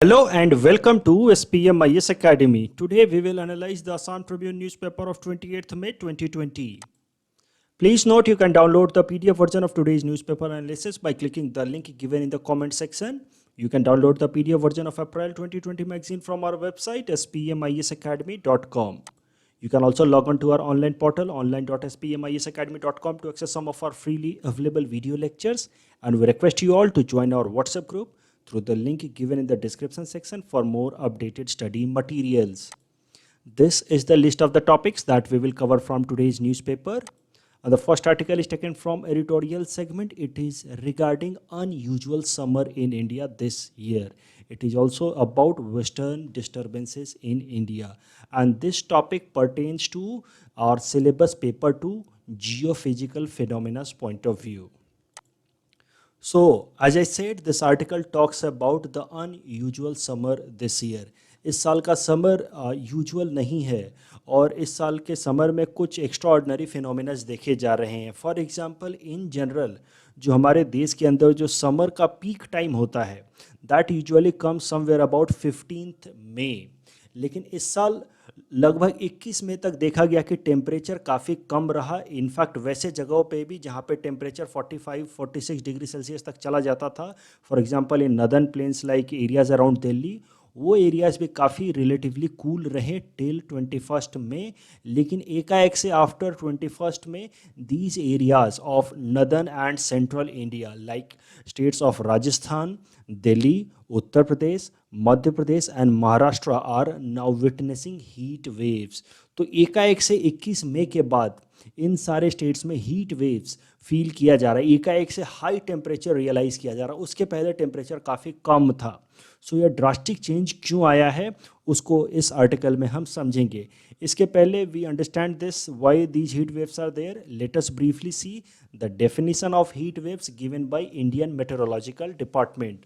Hello and welcome to SPM IS Academy. Today we will analyze the Assam Tribune newspaper of 28th May 2020. Please note you can download the PDF version of today's newspaper analysis by clicking the link given in the comment section. You can download the PDF version of April 2020 magazine from our website spmisacademy.com. You can also log on to our online portal online.spmisacademy.com to access some of our freely available video lectures, and we request you all to join our WhatsApp group through the link given in the description section for more updated study materials. This is the list of the topics that we will cover from today's newspaper. The first article is taken from editorial segment. It is regarding unusual summer in India this year. It is also about western disturbances in India, and this topic pertains to our syllabus paper 2 geophysical phenomena's point of view. So, as I said, this article talks about the unusual summer this year. इस साल का summer usual नहीं है और इस साल के summer में कुछ एक्स्ट्रा ऑर्डनरी फिनोमिनास देखे जा रहे हैं. फॉर एग्जांपल इन जनरल जो हमारे देश के अंदर जो समर का पीक टाइम होता है that usually come somewhere about 15th मई, लेकिन इस साल लगभग 21 मई तक देखा गया कि टेम्परेचर काफ़ी कम रहा. इनफैक्ट वैसे जगहों पे भी जहाँ पे टेम्परेचर 45-46 डिग्री सेल्सियस तक चला जाता था, for example in northern plains like areas around Delhi, वो एरियाज भी काफ़ी रिलेटिवली कूल रहे टिल 21st में. लेकिन एकाएक से आफ्टर 21st में these areas of northern and central India like states of Rajasthan, Delhi, Uttar Pradesh, Madhya Pradesh and Maharashtra are now witnessing heat waves. तो एकाएक से 21 मई के बाद इन सारे स्टेट्स में हीट वेव्स फील किया जा रहा है. एकाएक से हाई टेम्परेचर रियलाइज़ किया जा रहा है. उसके पहले टेम्परेचर काफ़ी कम था. सो यह ड्रास्टिक चेंज क्यों आया है उसको इस आर्टिकल में हम समझेंगे. इसके पहले we understand this why these heat waves are there. Let us briefly see the definition of heat waves given by Indian meteorological department.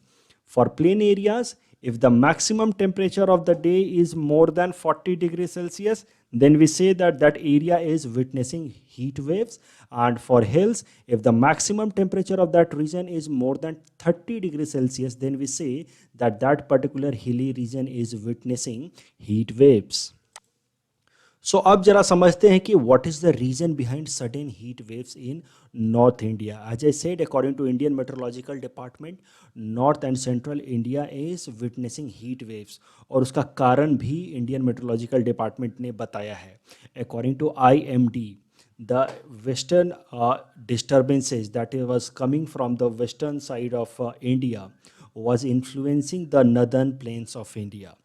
For plain areas, if the maximum temperature of the day is more than 40 degrees Celsius, then we say that that area is witnessing heat waves. And for hills, if the maximum temperature of that region is more than 30 degrees Celsius, then we say that that particular hilly region is witnessing heat waves. So अब जरा समझते हैं कि what is the reason behind sudden heat waves in north India. As I said, according to Indian meteorological department, north and central India is witnessing heat waves, और उसका कारण भी Indian meteorological department ने बताया है. According to IMD, the western disturbances that was coming from the western side of India was influencing the northern plains of India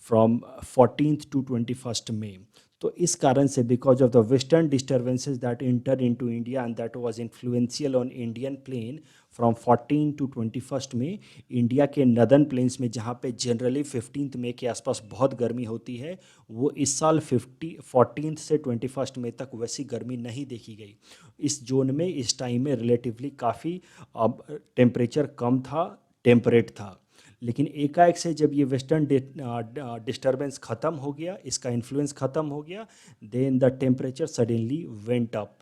from 14th to 21st May. तो इस कारण से because of the western disturbances that inter into India and that was influential on Indian plain from 14 to 21st में, India के northern planes में जहाँ पे generally 15th मई के आसपास बहुत गर्मी होती है, वो इस साल 14th से 21st मई तक वैसी गर्मी नहीं देखी गई. इस जोन में इस टाइम में रिलेटिवली काफ़ी टेम्परेचर कम था, टेम्परेट था. लेकिन एकाएक से जब ये वेस्टर्न डिस्टर्बेंस ख़त्म हो गया, इसका इन्फ्लुएंस ख़त्म हो गया, then the temperature suddenly went up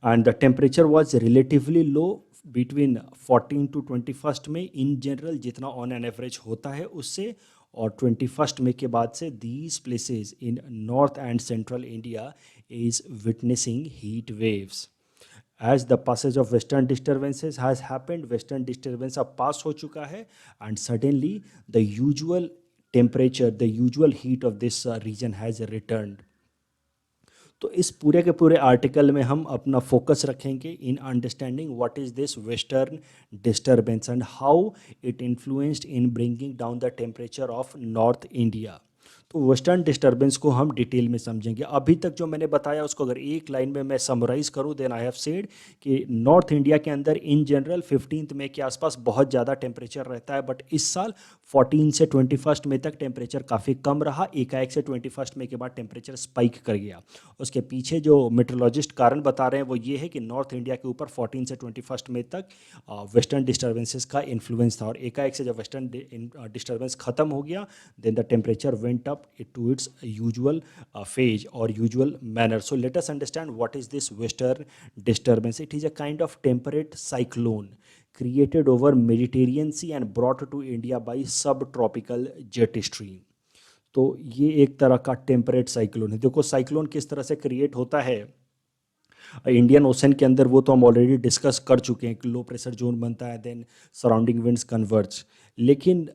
and the temperature was relatively low between 14 to 21st में इन जनरल, जितना ऑन एन एवरेज होता है उससे, और 21st मई के बाद से these places in north and central India is witnessing heat waves. As the passage of western disturbances has happened, western disturbance अब पास हो चुका है, and suddenly the usual temperature, the usual heat of this region has returned. तो इस पूरे के पूरे article में हम अपना फोकस रखेंगे in understanding what is this western disturbance and how it influenced in bringing down the temperature of north India. तो वेस्टर्न डिस्टर्बेंस को हम डिटेल में समझेंगे. अभी तक जो मैंने बताया उसको अगर एक लाइन में मैं समराइज करूं, देन आई हैव सेड कि नॉर्थ इंडिया के अंदर इन जनरल 15th मई के आसपास बहुत ज़्यादा टेम्परेचर रहता है, बट इस साल 14 से 21st मई तक टेम्परेचर काफ़ी कम रहा. एकाएक से 21st मई के बाद टेम्परेचर स्पाइक कर गया. उसके पीछे जो मेट्रोलॉजिस्ट कारण बता रहे हैं वो ये है कि नॉर्थ इंडिया के ऊपर 14 से 21st मई तक वेस्टर्न डिस्टर्बेंसेस का इन्फ्लुएंस था, और एकाएक से जब वेस्टर्न डिस्टर्बेंस खत्म हो गया, then the temperature went up to its usual phase or usual manner. So let us understand what is this western disturbance. It is a kind of temperate cyclone. created over Mediterranean Sea and brought to India by subtropical jet stream। तो ये एक तरह का temperate cyclone है। देखो cyclone किस तरह से क्रिएट होता है इंडियन ओशन के अंदर, वो तो हम ऑलरेडी डिस्कस कर चुके हैं कि लो प्रेशर जोन बनता है, देन सराउंडिंग विंड्स कन्वर्ज। लेकिन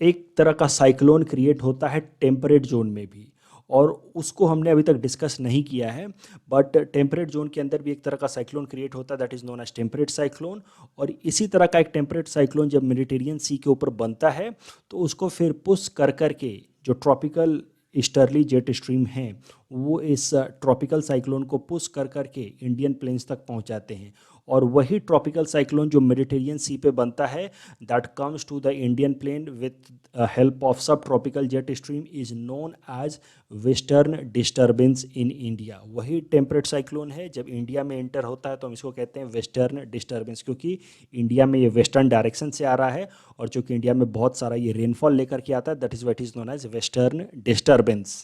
एक तरह का साइक्लोन क्रिएट होता है टेम्परेट जोन में भी, और उसको हमने अभी तक डिस्कस नहीं किया है। बट टेम्परेट जोन के अंदर भी एक तरह का साइक्लोन क्रिएट होता है, that is known as temperate cyclone. और इसी तरह का एक टेम्परेट साइक्लोन जब मेडिटेरियन सी के ऊपर बनता है तो उसको फिर पुश कर करके जो ट्रॉपिकल ईस्टर्ली जेट स्ट्रीम हैं वो इस ट्रॉपिकल साइक्लोन को पुश कर करके इंडियन प्लेन्स तक पहुंचाते हैं। और वही ट्रॉपिकल साइक्लोन जो मेडिटेरियन सी पे बनता है that comes to the Indian plain with help of sub tropical jet stream is known as western disturbance in India. वही टेम्परेट साइक्लोन है, जब इंडिया में एंटर होता है तो हम इसको कहते हैं वेस्टर्न डिस्टर्बेंस, क्योंकि इंडिया में ये वेस्टर्न डायरेक्शन से आ रहा है और चूँकि इंडिया में बहुत सारा ये रेनफॉल लेकर के आता है, that is what is known as western disturbance.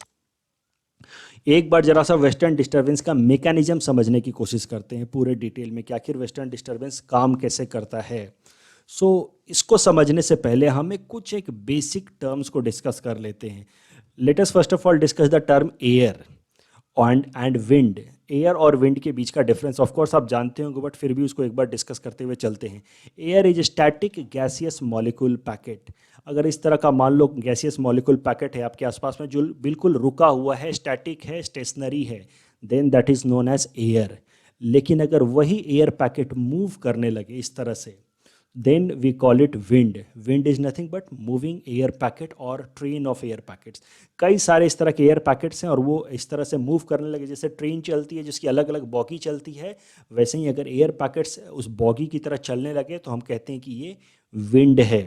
एक बार जरा सा वेस्टर्न डिस्टर्बेंस का मैकेनिज्म समझने की कोशिश करते हैं पूरे डिटेल में कि आखिर वेस्टर्न डिस्टर्बेंस काम कैसे करता है। इसको समझने से पहले हमें कुछ एक बेसिक टर्म्स को डिस्कस कर लेते हैं। Let us first of all discuss the term air and wind. Air और विंड के बीच का डिफरेंस ऑफ कोर्स आप जानते होंगे, बट फिर भी उसको एक बार डिस्कस करते हुए चलते हैं। Air is static gaseous molecule packet. अगर इस तरह का मान लो गैसियस मॉलिक्यूल पैकेट है आपके आसपास में जो बिल्कुल रुका हुआ है, स्टैटिक है, स्टेशनरी है, then that is known as air. लेकिन अगर वही एयर पैकेट मूव करने लगे इस तरह से, then we call it wind. Wind is nothing but moving air packet or train of air packets. कई सारे इस तरह के एयर पैकेट्स हैं और वो इस तरह से मूव करने लगे, जैसे ट्रेन चलती है जिसकी अलग अलग बॉगी चलती है, वैसे ही अगर एयर पैकेट्स उस बॉगी की तरह चलने लगे तो हम कहते हैं कि ये विंड है।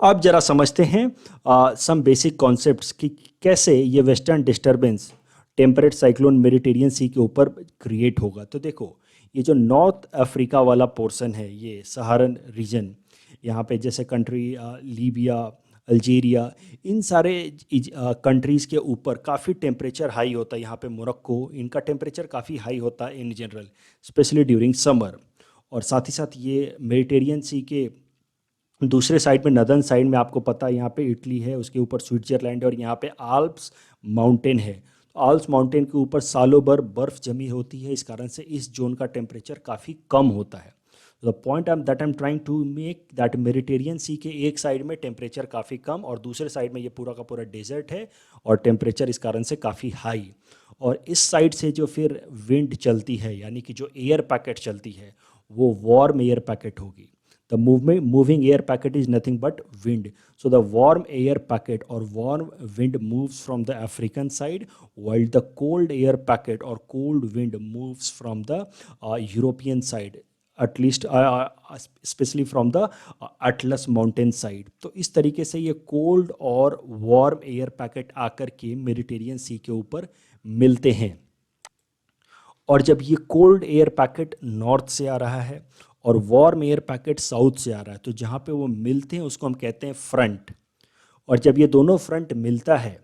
अब जरा समझते हैं सम बेसिक कॉन्सेप्ट्स कि कैसे ये western disturbance temperate cyclone Mediterranean सी के ऊपर क्रिएट होगा। तो देखो ये जो नॉर्थ अफ्रीका वाला पोर्शन है, ये सहारन रीजन, यहाँ पे जैसे कंट्री लीबिया, अल्जीरिया, इन सारे कंट्रीज़ के ऊपर काफ़ी टेम्परेचर हाई होता है। यहाँ पे मोरक्को, इनका टेम्परेचर काफ़ी हाई होता है in general, specially during summer. और साथ ही साथ ये मेडिटेरियन सी के दूसरे साइड में, नदर्न साइड में, आपको पता है यहाँ पे इटली है, उसके ऊपर स्विट्जरलैंड है और यहाँ पे आल्प्स माउंटेन है। आल्प्स माउंटेन के ऊपर सालों भर बर्फ़ जमी होती है, इस कारण से इस जोन का टेम्परेचर काफ़ी कम होता है। The point that I am trying to make that Mediterranean सी के एक साइड में टेम्परेचर काफ़ी कम और दूसरे साइड में ये पूरा का पूरा डेजर्ट है और टेम्परेचर इस कारण से काफ़ी हाई। और इस साइड से जो फिर विंड चलती है, यानी कि जो एयर पैकेट चलती है, वो वार्म एयर पैकेट होगी। The moving air packet is nothing but wind. So the warm air packet or warm wind moves from the African side, while the cold air packet or cold wind moves from the European side, at least especially from the Atlas mountain side. तो इस तरीके से ये cold और warm air packet आकर के Mediterranean सी के ऊपर मिलते हैं। और जब ये कोल्ड एयर पैकेट नॉर्थ से आ रहा है और वार्म एयर पैकेट साउथ से आ रहा है, तो जहाँ पे वो मिलते हैं उसको हम कहते हैं फ्रंट। और जब ये दोनों फ्रंट मिलता है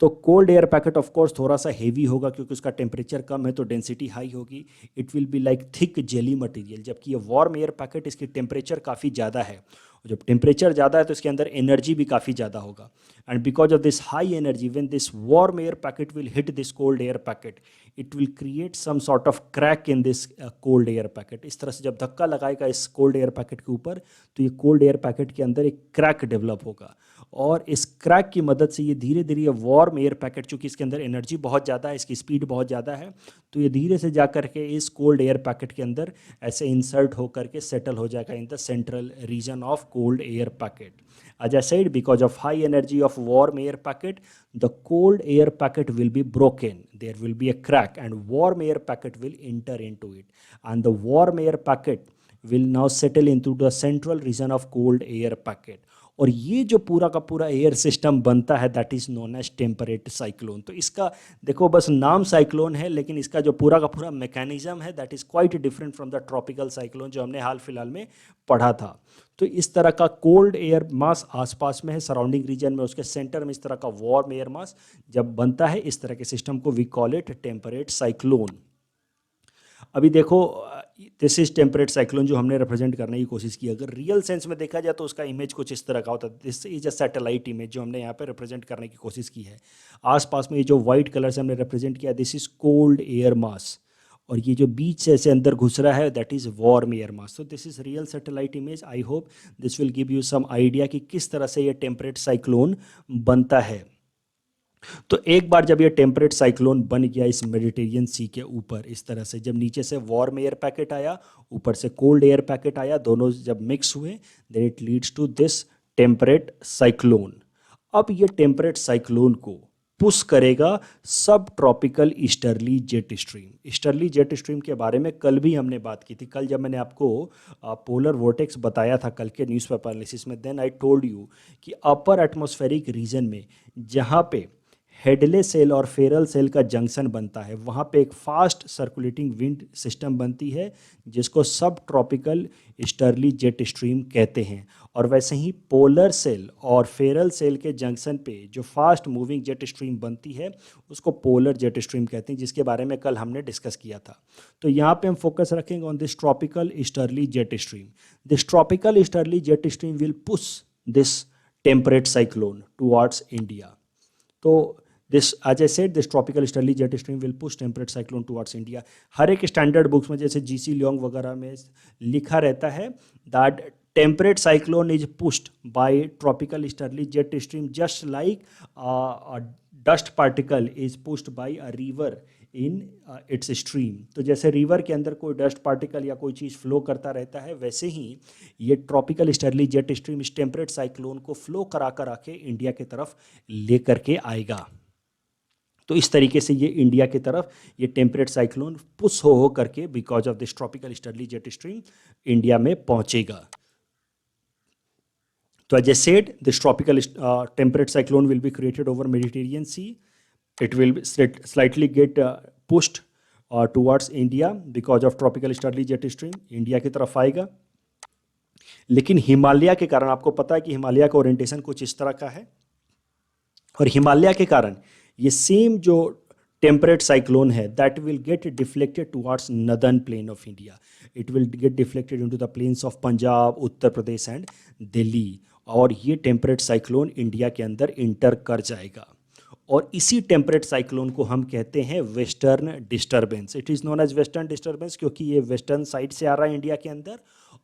तो cold air packet of course थोड़ा सा हेवी होगा क्योंकि उसका टेम्परेचर कम है, तो डेंसिटी हाई होगी, it will be like thick jelly material. जबकि ये वार्म एयर पैकेट, इसकी टेम्परेचर काफ़ी ज़्यादा है, और जब टेम्परेचर ज़्यादा है तो इसके अंदर एनर्जी भी काफ़ी ज़्यादा होगा। And because of this high energy, when this warm air packet will hit this cold air packet, it will create some sort of crack in this cold air packet. इस तरह से जब धक्का लगाएगा इस कोल्ड एयर पैकेट के ऊपर तो ये कोल्ड एयर पैकेट के अंदर एक क्रैक डेवलप होगा, और इस क्रैक की मदद से ये धीरे धीरे ये वार्म एयर पैकेट, चूँकि इसके अंदर एनर्जी बहुत ज़्यादा है, इसकी स्पीड बहुत ज़्यादा है, तो ये धीरे से जा करके इस कोल्ड एयर पैकेट के अंदर ऐसे इंसर्ट होकर के सेटल हो जाएगा in the central region of cold air packet. As I said, because of high energy of warm air packet, the cold air packet will be broken. There will be a crack and warm air packet will enter into it. And the warm air packet will now settle into the central region of cold air packet. और ये जो पूरा का पूरा air system बनता है that is known as temperate cyclone. तो इसका देखो बस नाम साइक्लोन है, लेकिन इसका जो पूरा का पूरा मैकेनिज्म है that is quite different from the tropical cyclone जो हमने हाल फिलहाल में पढ़ा था। तो इस तरह का कोल्ड एयर मास आसपास में है, सराउंडिंग रीजन में, उसके सेंटर में इस तरह का वार्म एयर मास जब बनता है, इस तरह के सिस्टम को we call it temperate cyclone. अभी देखो दिस इज टेम्परेट साइक्लोन जो हमने रिप्रेजेंट करने की कोशिश की। अगर रियल सेंस में देखा जाए तो उसका इमेज कुछ इस तरह का होता है। This is a satellite image जो हमने यहाँ पे रिप्रेजेंट करने की कोशिश की है। आसपास में ये जो वाइट कलर से हमने रिप्रेजेंट किया, this is cold air mass, और ये जो बीच से ऐसे अंदर घुस रहा है that is warm air mass. So this is real satellite image. I hope this will give you some idea कि किस तरह से ये टेम्परेट साइक्लोन बनता है। तो एक बार जब ये टेम्परेट साइक्लोन बन गया इस मेडिटेरियन सी के ऊपर, इस तरह से जब नीचे से वार्म एयर पैकेट आया, ऊपर से कोल्ड एयर पैकेट आया, दोनों जब मिक्स हुए, then it leads to this temperate cyclone. अब ये टेम्परेट साइक्लोन को पुश करेगा subtropical easterly jet stream. Easterly jet stream के बारे में कल भी हमने बात की थी। कल जब मैंने आपको पोलर वोर्टेक्स बताया था कल के न्यूज़पेपर एनालिसिस में, देन आई टोल्ड यू कि अपर एटमॉस्फेरिक रीजन में जहाँ पे हेडले सेल और फेरल सेल का जंक्शन बनता है, वहाँ पे एक फास्ट सर्कुलेटिंग विंड सिस्टम बनती है जिसको सब ट्रॉपिकल ईस्टर्ली जेट स्ट्रीम कहते हैं। और वैसे ही पोलर सेल और फेरल सेल के जंक्शन पे जो फास्ट मूविंग जेट स्ट्रीम बनती है उसको पोलर जेट स्ट्रीम कहते हैं, जिसके बारे में कल हमने डिस्कस किया था। तो यहाँ पे हम फोकस रखेंगे on this tropical easterly jet stream. This tropical easterly jet stream will push this temperate cyclone towards India. तो this, as I said, this tropical easterly jet stream will push temperate cyclone towards India. हर एक standard books में जैसे GC Leong वगैरह में लिखा रहता है that temperate cyclone is pushed by tropical easterly jet stream just like dust particle is pushed by a river in its stream. तो जैसे रिवर के अंदर कोई डस्ट पार्टिकल या कोई चीज़ फ्लो करता रहता है, वैसे ही ये ट्रॉपिकल ईस्टर्ली जेट स्ट्रीम इस टेम्परेट साइक्लोन को फ्लो करा करा के इंडिया की तरफ लेकर के आएगा। तो इस तरीके से ये इंडिया की तरफ ये टेम्परेट साइक्लोन पुश हो करके because of this tropical easterly jet stream India में पहुंचेगा। तो as I said, this tropical temperate cyclone will be created over Mediterranean Sea. It will slightly get pushed towards India because of tropical easterly jet stream, India की तरफ आएगा। लेकिन हिमालय के कारण, आपको पता है कि हिमालय का ओरिएंटेशन कुछ इस तरह का है, और हिमालय के कारण ये सेम जो टेम्परेट साइक्लोन है that will get deflected towards northern plain of India. It will get deflected into the plains of Punjab, Uttar Pradesh and Delhi, और ये टेम्परेट साइक्लोन इंडिया के अंदर इंटर कर जाएगा। और इसी टेम्परेट साइक्लोन को हम कहते हैं western disturbance. It is known as western disturbance क्योंकि ये वेस्टर्न साइड से आ रहा है इंडिया के अंदर,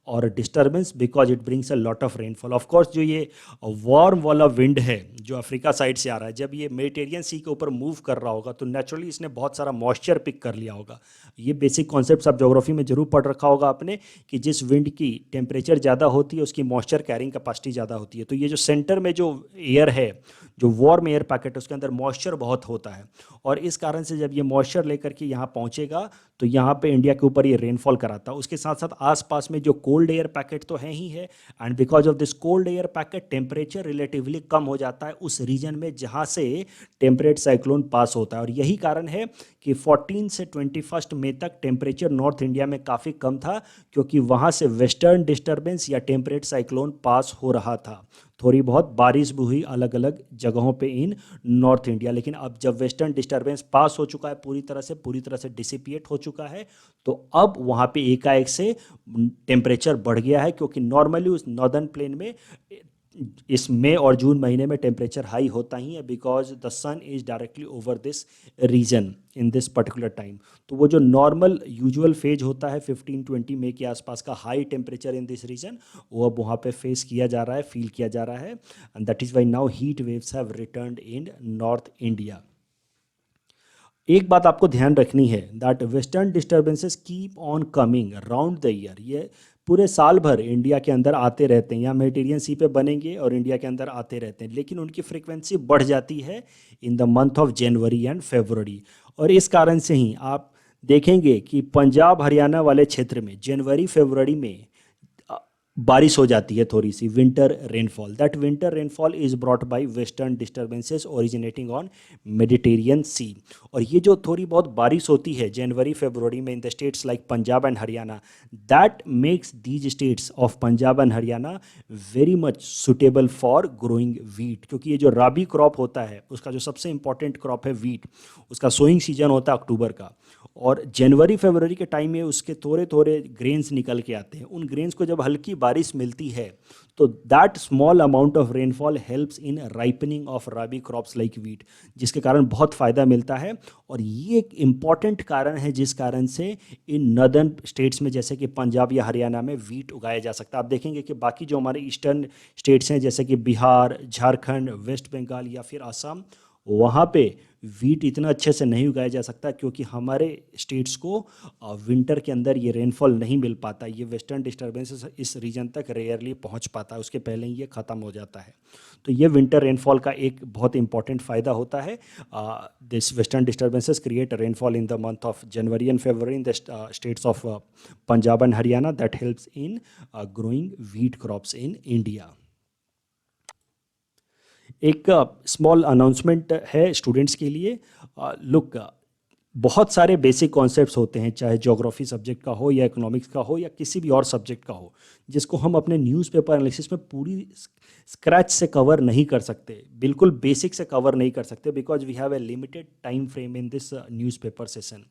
और disturbance because it brings a lot of rainfall. Of course जो ये वार्म वाला विंड है जो अफ्रीका साइड से आ रहा है, जब ये मेडिटेरियन सी के ऊपर मूव कर रहा होगा तो नेचुरली इसने बहुत सारा मॉइस्चर पिक कर लिया होगा। ये बेसिक कॉन्सेप्ट आप ज्योग्राफी में जरूर पढ़ रखा होगा आपने कि जिस विंड की टेम्परेचर ज़्यादा होती है उसकी मॉइस्चर कैरिंग कैपेसिटी ज़्यादा होती है। तो ये जो सेंटर में जो एयर है, जो वार्म एयर पैकेट है, उसके अंदर मॉइस्चर बहुत होता है, और इस कारण से जब ये मॉइस्चर लेकर के यहाँ पहुँचेगा तो यहाँ पे इंडिया के ऊपर ये रेनफॉल कराता है। उसके साथ साथ आसपास में जो कोल्ड एयर पैकेट तो है ही है, and because of this cold air packet temperature relatively कम हो जाता है उस रीजन में जहाँ से टेम्परेट साइक्लोन पास होता है। और यही कारण है कि 14 से 21 मई तक टेम्परेचर नॉर्थ इंडिया में काफ़ी कम था, क्योंकि वहाँ से वेस्टर्न डिस्टर्बेंस या टेम्परेट साइक्लोन पास हो रहा था। थोड़ी बहुत बारिश भी हुई अलग अलग जगहों पे इन नॉर्थ इंडिया, लेकिन अब जब वेस्टर्न डिस्टर्बेंस पास हो चुका है पूरी तरह से डिसिपिएट हो चुका है, तो अब वहाँ पे एकाएक से टेम्परेचर बढ़ गया है, क्योंकि नॉर्मली उस नॉर्दर्न प्लेन में इस मई और जून महीने में टेम्परेचर हाई होता ही है because the sun is directly over this region in this particular time. तो वो जो नॉर्मल यूजुअल फेज होता है 15-20 मई के आसपास का high temperature in this region, वो अब वहाँ पे फेस किया जा रहा है, फील किया जा रहा है, and that is Y now heat waves have returned in north India. एक बात आपको ध्यान रखनी है that western disturbances keep on coming around the year. ये पूरे साल भर इंडिया के अंदर आते रहते हैं, यहाँ मेडिटेरियन सी पे बनेंगे और इंडिया के अंदर आते रहते हैं, लेकिन उनकी फ्रीक्वेंसी बढ़ जाती है in the month of January and February. और इस कारण से ही आप देखेंगे कि पंजाब हरियाणा वाले क्षेत्र में जनवरी फरवरी में बारिश हो जाती है थोड़ी सी, winter rainfall. That winter rainfall is brought by western disturbances originating on Mediterranean sea. और ये जो थोड़ी बहुत बारिश होती है जनवरी फरवरी में in the states like Punjab and Haryana, that makes these states of Punjab and Haryana very much suitable for growing wheat. क्योंकि ये जो राबी क्रॉप होता है उसका जो सबसे इंपॉर्टेंट क्रॉप है वीट, उसका सोइंग सीजन होता है अक्टूबर का, और जनवरी फरवरी के टाइम में उसके थोड़े थोड़े ग्रेन्स निकल के आते हैं। उन ग्रेन्स को जब हल्की बारिश मिलती है तो that small amount of rainfall helps in ripening of rabi crops like wheat, जिसके कारण बहुत फ़ायदा मिलता है। और ये एक इम्पॉर्टेंट कारण है जिस कारण से इन नदर्न स्टेट्स में जैसे कि पंजाब या हरियाणा में वीट उगाया जा सकता है। आप देखेंगे कि बाकी जो हमारे ईस्टर्न स्टेट्स हैं जैसे कि बिहार, झारखंड, वेस्ट बंगाल या फिर असम, वहाँ पे वीट इतना अच्छे से नहीं उगाया जा सकता क्योंकि हमारे स्टेट्स को विंटर के अंदर ये रेनफॉल नहीं मिल पाता। ये वेस्टर्न डिस्टर्बेंसेस इस रीजन तक रेयरली पहुंच पाता है, उसके पहले ही ये ख़त्म हो जाता है। तो ये विंटर रेनफॉल का एक बहुत इंपॉर्टेंट फ़ायदा होता है। This western disturbances create rainfall in the month of January and February in the states of Punjab and Haryana, that helps in growing wheat crops in India. एक स्मॉल अनाउंसमेंट है स्टूडेंट्स के लिए। लुक, बहुत सारे बेसिक कॉन्सेप्ट्स होते हैं, चाहे geography subject का हो या इकोनॉमिक्स का हो या किसी भी और सब्जेक्ट का हो, जिसको हम अपने न्यूज़पेपर एनालिसिस में पूरी स्क्रैच से कवर नहीं कर सकते, बिल्कुल बेसिक से कवर नहीं कर सकते, because we have a limited time frame in this newspaper session.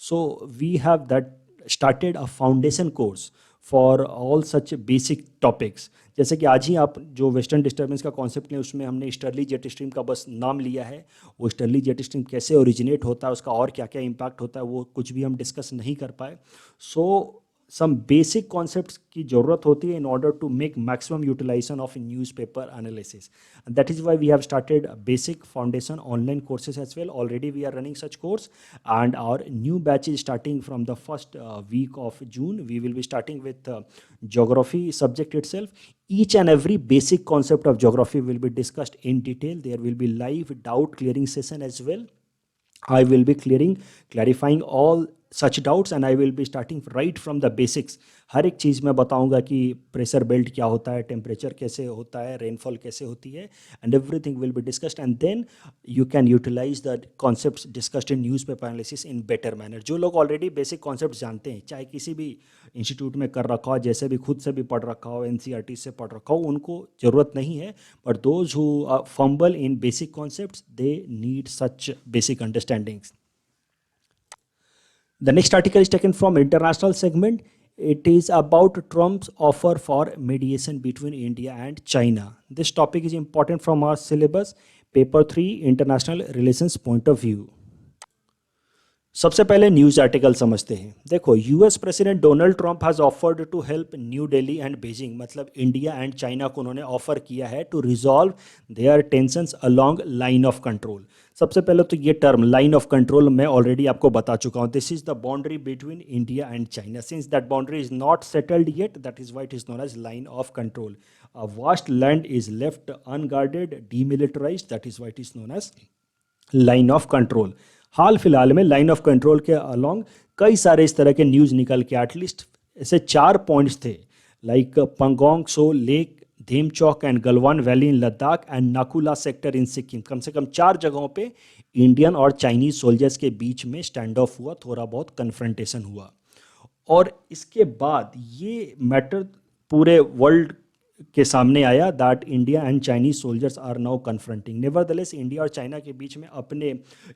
So we have that started a foundation course for all such basic topics। जैसे कि आज ही आप जो वेस्टर्न डिस्टर्बेंस का कॉन्सेप्ट लें उसमें हमने स्टर्ली जेट स्ट्रीम का बस नाम लिया है। वो स्टर्ली जेट स्ट्रीम कैसे ओरिजिनेट होता है, उसका और क्या क्या इम्पैक्ट होता है, वो कुछ भी हम डिस्कस नहीं कर पाए। सो सम बेसिक कॉन्सेप्ट्स की ज़रूरत होती है in order to make maximum utilization of newspaper analysis. That is why we have started basic foundation online courses as well. Already we are running such course and our new batch is starting from the first week of June. We will be starting with geography subject itself. Each and every basic concept of geography will be discussed in detail. There will be live doubt clearing session as well. I will be clarifying all such doubts and I will be starting right from the basics। हर एक चीज़ मैं बताऊंगा कि pressure belt क्या होता है, temperature कैसे होता है, रेनफॉल कैसे होती है, and everything will be discussed and then you can utilize the concepts discussed in newspaper analysis in better manner. जो लोग ऑलरेडी बेसिक कॉन्सेप्ट जानते हैं, चाहे किसी भी इंस्टीट्यूट में कर रखा हो, जैसे भी खुद से भी पढ़ रखा हो, एनसीईआरटी से पढ़ रखा हो, उनको ज़रूरत नहीं है। But those who fumble in basic concepts they need such basic understandings. The next article is taken from international segment. It is about Trump's offer for mediation between India and China. This topic is important from our syllabus, paper 3, international relations point of view. सबसे पहले news article समझते हैं। देखो, US president Donald Trump has offered to help new Delhi and Beijing, मतलब India and China को उन्होंने offer किया है to resolve their tensions along line of control. सबसे पहले तो ये टर्म लाइन ऑफ कंट्रोल मैं ऑलरेडी आपको बता चुका हूँ। This is the boundary between India and China. Since that boundary is not settled yet, that is why it is known as line of control. A vast land is left unguarded, demilitarized, that is why it is known as line of control. हाल फिलहाल में line of control के along कई सारे इस तरह के news निकल के, एटलीस्ट ऐसे 4 पॉइंट्स थे, like Pangong Tso lake, Demchok and Galwan valley in Ladakh and Nakula sector in Sikkim. कम से कम 4 जगहों पे इंडियन और चाइनीज सोल्जर्स के बीच में स्टैंड ऑफ हुआ, थोड़ा बहुत कन्फ्रंटेशन हुआ। और इसके बाद ये मैटर पूरे वर्ल्ड के सामने आया that India and Chinese soldiers are now confronting. Nevertheless India और चाइना के बीच में अपने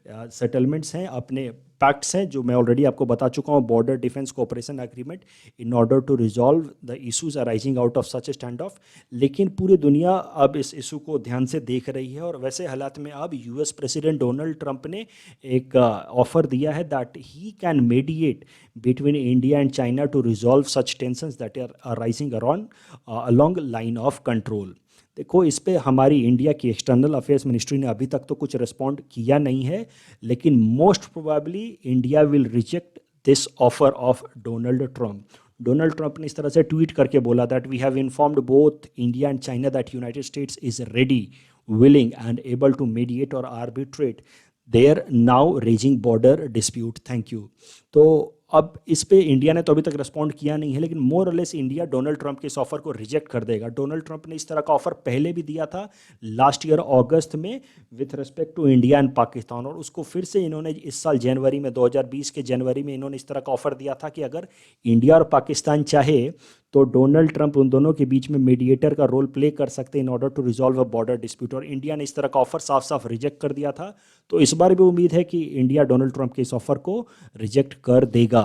सेटलमेंट्स हैं, अपने पैक्ट्स हैं, जो मैं ऑलरेडी आपको बता चुका हूँ, border defence cooperation agreement, in order to resolve the issues arising out of such stand off. लेकिन पूरी दुनिया अब इस इशू को ध्यान से देख रही है और वैसे हालात में अब यूएस प्रेसिडेंट डोनाल्ड ट्रंप ने एक ऑफर दिया है that he can mediate between India and China to resolve such tensions that are arising along line of control। देखो, इस पे हमारी इंडिया की एक्सटर्नल अफेयर्स मिनिस्ट्री ने अभी तक तो कुछ रिस्पॉन्ड किया नहीं है, लेकिन most probably India will reject this offer of Donald Trump. Donald Trump ने इस तरह से ट्वीट करके बोला that we have informed both India and China that United States is ready, willing and able to mediate or arbitrate their now raging border dispute. Thank you. तो अब इस पे इंडिया ने तो अभी तक रिस्पॉन्ड किया नहीं है, लेकिन मोर और लेस इंडिया डोनाल्ड ट्रंप के इस ऑफर को रिजेक्ट कर देगा। डोनाल्ड ट्रंप ने इस तरह का ऑफर पहले भी दिया था लास्ट ईयर अगस्त में with respect to India and Pakistan, और उसको फिर से इन्होंने इस साल जनवरी में 2020 के जनवरी में इन्होंने इस तरह का ऑफर दिया था कि अगर इंडिया और पाकिस्तान चाहे तो डोनाल्ड ट्रंप उन दोनों के बीच में मीडिएटर का रोल प्ले कर सकते हैं in order to resolve a border dispute, और इंडिया ने इस तरह का ऑफर साफ साफ रिजेक्ट कर दिया था। तो इस बार भी उम्मीद है कि इंडिया डोनाल्ड ट्रंप के इस ऑफर को रिजेक्ट कर देगा।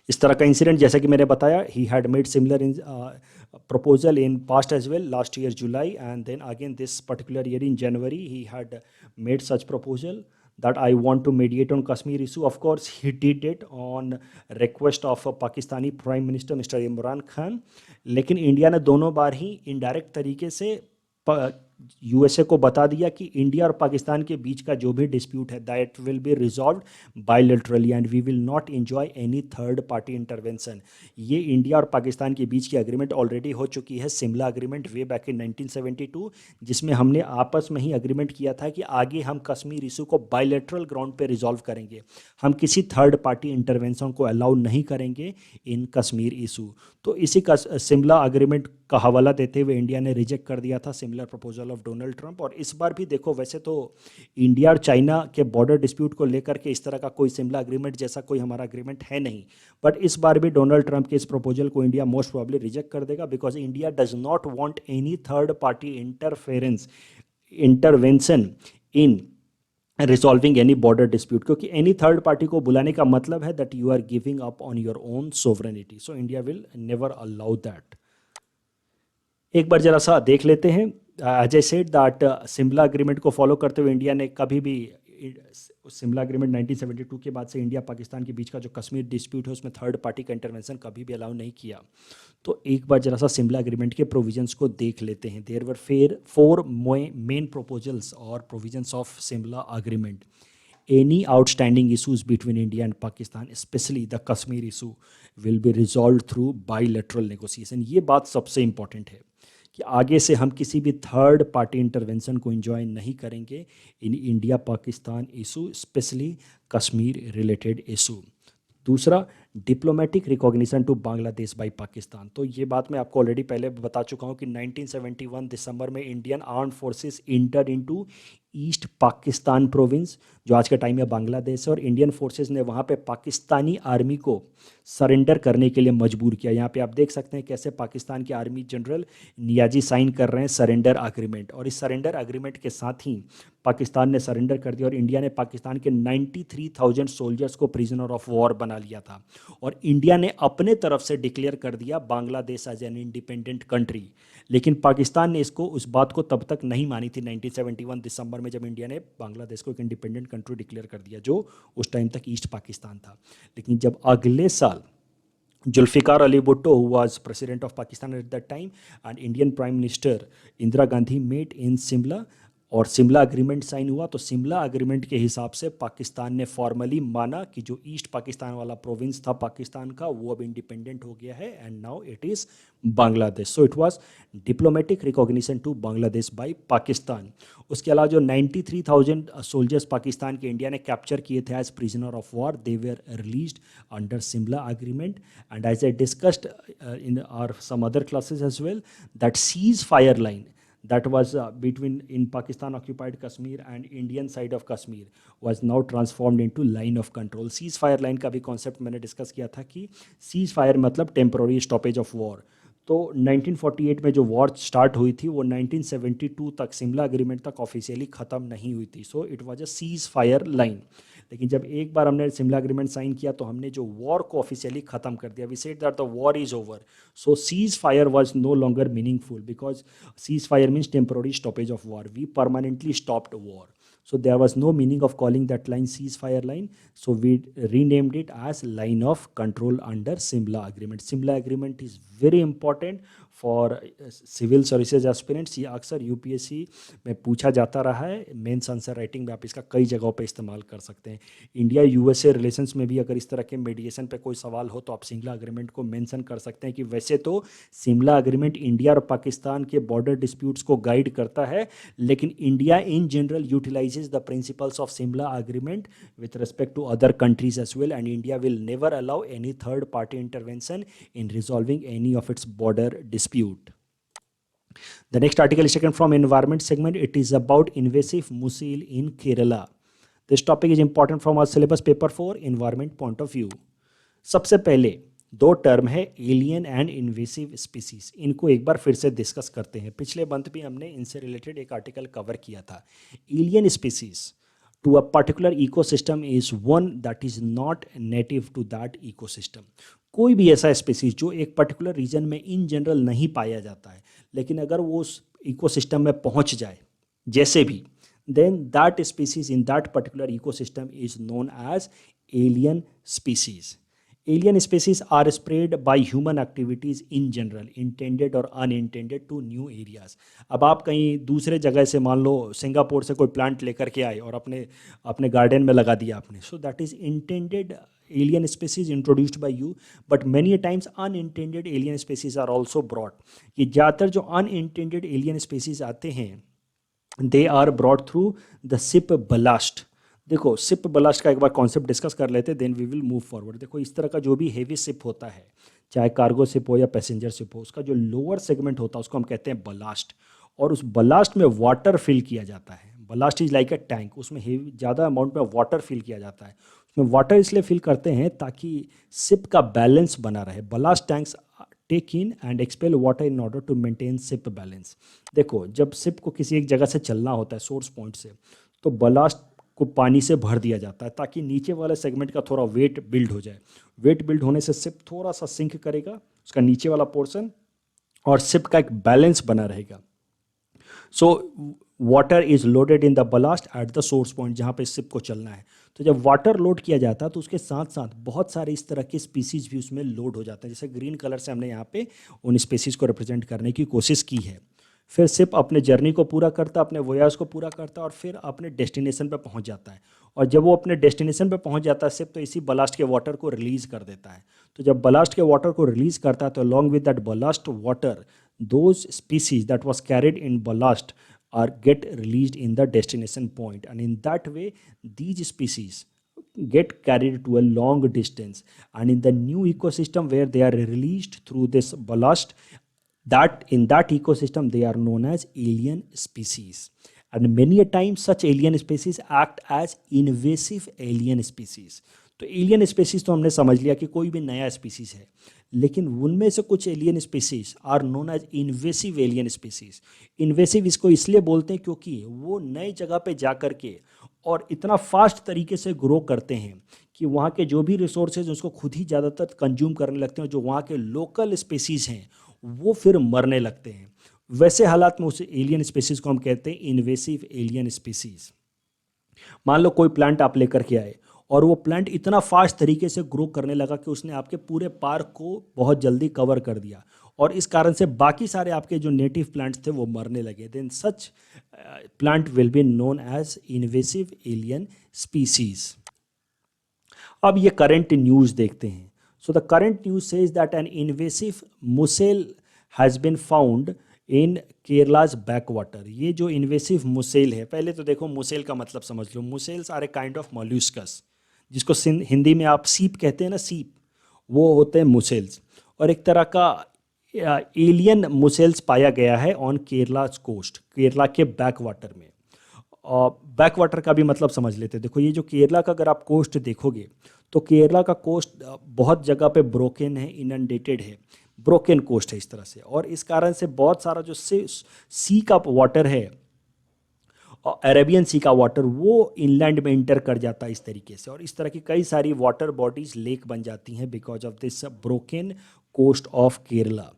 इस तरह का इंसिडेंट जैसा कि मैंने बताया, he had made similar proposal in past as well, last year July, and then again this particular year in January he had made such proposal that I want to mediate on Kashmir issue. Of course he did it on request of a Pakistani Prime Minister Mr. Imran Khan, लेकिन India ने दोनों बार ही indirect तरीके से USA को बता दिया कि India और पाकिस्तान के बीच का जो भी डिस्प्यूट है that will be resolved bilaterally and we will not enjoy any third party intervention. ये इंडिया और पाकिस्तान के बीच की एग्रीमेंट ऑलरेडी हो चुकी है, Shimla agreement way back in 1972, जिसमें हमने आपस में ही एग्रीमेंट किया था कि आगे हम कश्मीर इशू को बायलैटरल ग्राउंड पे रिजॉल्व करेंगे, हम किसी थर्ड पार्टी इंटरवेंशन को अलाउ नहीं करेंगे इन कश्मीर इशू। तो इसी का शिमला एग्रीमेंट का हवाला देते हुए इंडिया ने रिजेक्ट कर दिया था similar proposal of Donald Trump. और इस बार भी देखो, वैसे तो इंडिया और चाइना के बॉर्डर डिस्प्यूट को लेकर के इस तरह का कोई शिमला एग्रीमेंट जैसा कोई हमारा एग्रीमेंट है नहीं, बट इस बार भी डोनाल्ड ट्रंप के इस प्रपोजल को इंडिया मोस्ट प्रोबेबली रिजेक्ट कर देगा, because India does not want any third party intervention in resolving any border dispute, क्योंकि एनी थर्ड पार्टी को बुलाने का मतलब है that you are giving up on your own sovereignty, so India will never allow that. एक बार जरा सा देख लेते हैं, as I said that Shimla agreement को फॉलो करते हुए इंडिया ने कभी भी शिमला एग्रीमेंट 1972 के बाद से इंडिया पाकिस्तान के बीच का जो कश्मीर डिस्प्यूट है उसमें थर्ड पार्टी का इंटरवेंशन कभी भी अलाउ नहीं किया। तो एक बार जरा सा शिमला एग्रीमेंट के प्रोविजंस को देख लेते हैं। There were four main proposals और provisions of Shimla agreement. Any outstanding issues between India and Pakistan, especially the Kashmir issue, will be resolved through bilateral negotiation। ये बात सबसे इम्पॉर्टेंट है कि आगे से हम किसी भी थर्ड पार्टी इंटरवेंशन को एंजॉय नहीं करेंगे in India Pakistan issue, specially Kashmir related issue. दूसरा, diplomatic recognition to Bangladesh by Pakistan. तो ये बात मैं आपको ऑलरेडी पहले बता चुका हूँ कि 1971 दिसंबर में Indian armed forces inter into east Pakistan province, जो आज के टाइम में बांग्लादेश है, और इंडियन फोर्सेस ने वहाँ पे पाकिस्तानी आर्मी को सरेंडर करने के लिए मजबूर किया। यहाँ पे आप देख सकते हैं कैसे पाकिस्तान के आर्मी जनरल नियाजी साइन कर रहे हैं सरेंडर एग्रीमेंट, और इस सरेंडर एग्रीमेंट के साथ ही पाकिस्तान ने सरेंडर कर दिया और इंडिया ने पाकिस्तान के 93,000 सोल्जर्स को प्रिजनर ऑफ वॉर बना लिया था। और इंडिया ने अपने तरफ से डिक्लेयर कर दिया Bangladesh as an independent country, लेकिन पाकिस्तान ने इसको उस बात को तब तक नहीं मानी थी 1971 दिसंबर में, जब इंडिया ने बांग्लादेश को एक इंडिपेंडेंट कंट्री डिक्लेयर कर दिया जो उस टाइम तक ईस्ट पाकिस्तान था। लेकिन जब अगले साल Zulfikar Ali Bhutto, who was president of Pakistan at that time, and Indian prime minister Indira Gandhi met in Shimla और शिमला एग्रीमेंट साइन हुआ, तो शिमला एग्रीमेंट के हिसाब से पाकिस्तान ने फॉर्मली माना कि जो ईस्ट पाकिस्तान वाला प्रोविंस था पाकिस्तान का वो अब इंडिपेंडेंट हो गया है and now it is Bangladesh. So it was diplomatic recognition to Bangladesh by Pakistan. उसके अलावा जो 93,000 सोल्जर्स पाकिस्तान के इंडिया ने कैप्चर किए थे as prisoner of war, they were released under Shimla agreement. And as I discussed in our some other classes as well, that cease fire line that was between in Pakistan occupied Kashmir and Indian side of Kashmir was now transformed into line of control। Seize fire line का भी concept मैंने discuss किया था कि cease fire मतलब temporary stoppage of war. तो 1948 में जो वॉर स्टार्ट हुई थी वो 1972 तक शिमला एग्रीमेंट तक ऑफिशियली ख़त्म नहीं हुई थी, सो it was a seize fire line. लेकिन जब एक बार हमने शिमला एग्रीमेंट साइन किया तो हमने जो वॉर को ऑफिशियली ख़त्म कर दिया। We said that the war is over, so cease fire was no longer meaningful because cease fire means temporary stoppage of war. We permanently stopped war, so there was no meaning of calling that line ceasefire line, so we renamed it as line of control under Simla agreement। Simla agreement is very important for civil services aspirants. ये अक्सर UPSC में पूछा जाता रहा है, mains answer writing में आप इसका कई जगहों पे इस्तेमाल कर सकते हैं। इंडिया यूएसए रिलेशंस में भी अगर इस तरह के मीडिएशन पे कोई सवाल हो तो आप शिमला अग्रीमेंट को मेंशन कर सकते हैं कि वैसे तो शिमला अग्रीमेंट इंडिया और पाकिस्तान के बॉर्डर डिस्प्यूट्स को गाइड करता है, लेकिन India in general utilises the principles of Shimla agreement with respect to other countries as well, and India will never allow any third party intervention in resolving any of its border dispute. The next article is taken from environment segment. It is about invasive mussel in Kerala. This topic is important from our syllabus paper for environment point of view. सबसे पहले दो term है alien and invasive species, इनको एक बार फिर से discuss करते हैं। पिछले मंथ भी हमने इनसे रिलेटेड एक आर्टिकल कवर किया था। Alien species to a particular ecosystem is one that is not native to that ecosystem. कोई भी ऐसा स्पीसीज जो एक पर्टिकुलर रीजन में इन जनरल नहीं पाया जाता है, लेकिन अगर वो उस इकोसिस्टम में पहुंच जाए जैसे भी, then that species in that particular ecosystem is known as alien species. Alien species are spread by human activities in general, intended और unintended to new areas. अब आप कहीं दूसरे जगह से, मान लो सिंगापुर से कोई प्लांट लेकर के आए और अपने गार्डन में लगा दिया आपने, सो that is intended alien species introduced by you, but many times unintended alien species are also brought. ये ज़्यादातर जो unintended alien species आते हैं, they are brought through the ship ballast. देखो शिप बलास्ट का एक बार कॉन्सेप्ट डिस्कस कर लेते, then we will move forward. देखो इस तरह का जो भी हेवी शिप होता है, चाहे कार्गो शिप हो या पैसेंजर शिप हो, उसका जो लोअर सेगमेंट होता है उसको हम कहते हैं बलास्ट, और उस बलास्ट में वाटर फिल किया जाता है। Blast is like a tank, उसमें हेवी ज़्यादा अमाउंट में वाटर फिल किया जाता है। उसमें वाटर इसलिए फिल करते हैं ताकि शिप का बैलेंस बना रहे। Ballast tanks take in and expel water in order to maintain ship balance. देखो जब शिप को किसी एक जगह से चलना होता है सोर्स पॉइंट से, तो बलास्ट को पानी से भर दिया जाता है ताकि नीचे वाले सेगमेंट का थोड़ा वेट बिल्ड हो जाए। वेट बिल्ड होने से शिप थोड़ा सा सिंक करेगा, उसका नीचे वाला पोर्शन, और शिप का एक बैलेंस बना रहेगा। So water is loaded in the blast at the source point, जहाँ पे शिप को चलना है। तो जब वाटर लोड किया जाता है तो उसके साथ साथ बहुत सारे इस तरह के स्पीसीज भी उसमें लोड हो जाते हैं। जैसे ग्रीन कलर से हमने यहाँ पे उन स्पीसीज को रिप्रेजेंट करने की कोशिश की है। फिर शिप अपने जर्नी को पूरा करता है, अपने वोयाज को पूरा करता है, और फिर अपने डेस्टिनेशन पे पहुंच जाता है। और जब वो अपने डेस्टिनेशन पे पहुंच जाता है शिप, तो इसी बलास्ट के वाटर को रिलीज कर देता है। तो जब बलास्ट के वाटर को रिलीज करता है, तो along with that blast water, those species that was carried in blast are get released in the destination point, and in that way these species get carried to a long distance, and in the new ecosystem where they are released through this ballast, that in that ecosystem they are known as alien species. And many a times such alien species act as invasive alien species. तो alien species तो हमने समझ लिया कि कोई भी नया species है, लेकिन उनमें से कुछ alien species are known as invasive alien species. Invasive इसको इसलिए बोलते हैं क्योंकि वो नई जगह पे जा कर के और इतना फास्ट तरीके से ग्रो करते हैं कि वहाँ के जो भी रिसोर्सेज उसको खुद ही ज़्यादातर कंज्यूम करने लगते हैं। जो वहाँ के लोकल स्पीसीज हैं वो फिर मरने लगते हैं। वैसे हालात में उस एलियन स्पीसीज को हम कहते हैं इन्वेसिव एलियन स्पीसीज। मान लो कोई प्लांट आप लेकर के आए और वो प्लांट इतना फास्ट तरीके से ग्रो करने लगा कि उसने आपके पूरे पार्क को बहुत जल्दी कवर कर दिया, और इस कारण से बाकी सारे आपके जो नेटिव प्लांट्स थे वो मरने लगे। Then such plant will be known as invasive alien species. अब ये करंट न्यूज देखते हैं। So the current news says that an invasive mussel has been found in Kerala's back water. ये जो इन्वेसिव मुसेल है, पहले तो देखो मुसेल का मतलब समझ लो। मुसेल्स आर ए काइंड ऑफ मॉल्यूस्कस, जिसको हिंदी में आप सीप कहते हैं ना, सीप, वो होते हैं मुसेल्स। और एक तरह का एलियन मुसेल्स पाया गया है ऑन केरला कोस्ट, केरला के बैक वाटर में। बैक वाटर का भी मतलब समझ लेते हैं। देखो ये जो केरला का अगर आप कोस्ट देखोगे तो केरला का कोस्ट बहुत जगह पे ब्रोकन है, इनंडेटेड है, ब्रोकन कोस्ट है इस तरह से, और इस कारण से बहुत सारा जो सी का वाटर है, अरेबियन सी का वाटर, वो इनलैंड में इंटर कर जाता है इस तरीके से, और इस तरह की कई सारी वाटर बॉडीज लेक बन जाती हैं because of this broken coast of Kerala.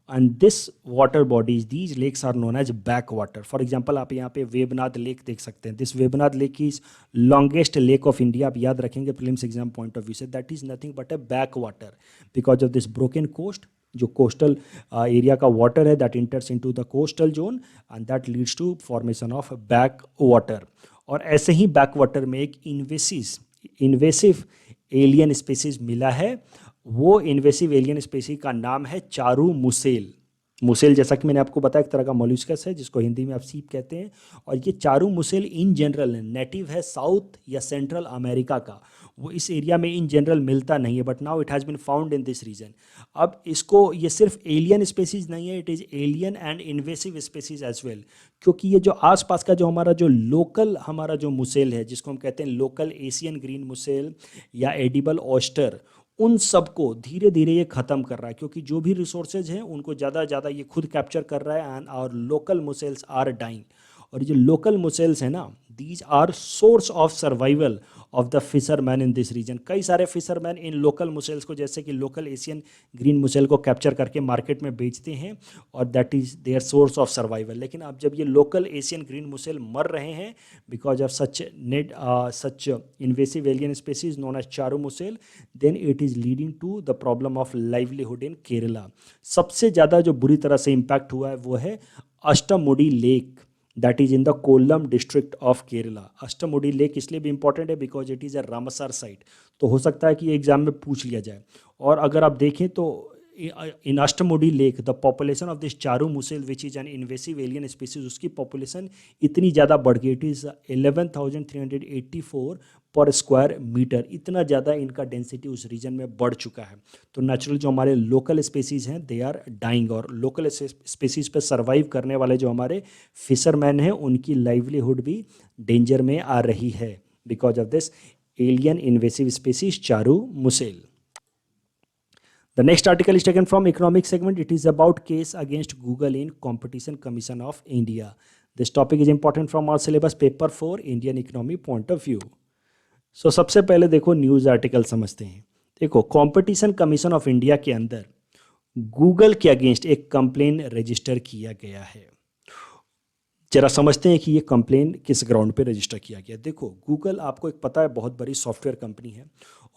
And this water bodies, these lakes are known as back water. For example आप यहाँ पे वेबनाथ लेक देख सकते हैं। This Vembanad lake is longest lake of India. आप याद रखेंगे prelims exam point of view से, that is nothing but a back water because of this broken coast जो कोस्टल एरिया का वाटर है that enters into the coastal zone and that leads to formation of back water. और ऐसे ही back water में एक invasive alien species मिला है। वो इन्वेसिव एलियन स्पीसीज का नाम है चारू मुसेल। मुसेल जैसा कि मैंने आपको बताया एक तरह का मोलस्कस है जिसको हिंदी में आप सीप कहते हैं। और ये चारू मुसेल इन जनरल नेटिव है साउथ या सेंट्रल अमेरिका का। वो इस एरिया में इन जनरल मिलता नहीं है but now it has been found in this region. अब इसको ये सिर्फ एलियन स्पेसीज नहीं है, it is alien and invasive species as well. क्योंकि ये जो आसपास का जो हमारा जो मुसेल है जिसको हम कहते हैं लोकल एशियन ग्रीन मुसेल या एडिबल ऑयस्टर, उन सबको धीरे धीरे ये ख़त्म कर रहा है क्योंकि जो भी रिसोर्सेज हैं उनको ज़्यादा ज़्यादा ये खुद कैप्चर कर रहा है and our local mussels are dying. और ये जो लोकल मुसेल्स हैं ना, these are source of survival of the fisherman in this region. कई सारे फिशरमैन इन लोकल मुसेल्स को जैसे कि लोकल एशियन ग्रीन मुसेल को कैप्चर करके मार्केट में बेचते हैं और that is their source of survival. लेकिन अब जब ये लोकल एशियन ग्रीन मुसेल मर रहे हैं because of such invasive alien species known as charru mussel, then it is leading to the problem of livelihood in Kerala. सबसे ज़्यादा जो बुरी तरह से इम्पैक्ट हुआ है वो है Ashtamudi lake that is in the Kollam district of Kerala. Ashtamudi lake इसलिए भी इंपॉर्टेंट है because it is a Ramsar site. तो हो सकता है कि ये एग्जाम में पूछ लिया जाए। और अगर आप देखें तो in Ashtamudi lake the population of this charru mussel which is an invasive alien species, उसकी पॉपुलेशन इतनी ज़्यादा बढ़ गई, इट इज़ 11,384 पर स्क्वायर मीटर। इतना ज़्यादा इनका डेंसिटी उस रीजन में बढ़ चुका है। तो नेचुरल जो हमारे लोकल स्पेसीज़ हैं दे आर डाइंग, और लोकल स्पेसीज़ पे सर्वाइव करने वाले जो हमारे फिशरमैन हैं उनकी लाइवलीहुड भी डेंजर में आ रही है because of this alien invasive species charru mussel. The next article is taken from economic segment. It is about case against Google in Competition Commission of India. This topic is important from our syllabus paper 4 Indian economy point of view. So सबसे पहले देखो news article समझते हैं। देखो competition commission of India के अंदर Google के against एक कंप्लेन रजिस्टर किया गया है। जरा समझते हैं कि ये कंप्लेन किस ग्राउंड पे रजिस्टर किया गया। देखो गूगल आपको एक पता है बहुत बड़ी सॉफ्टवेयर कंपनी है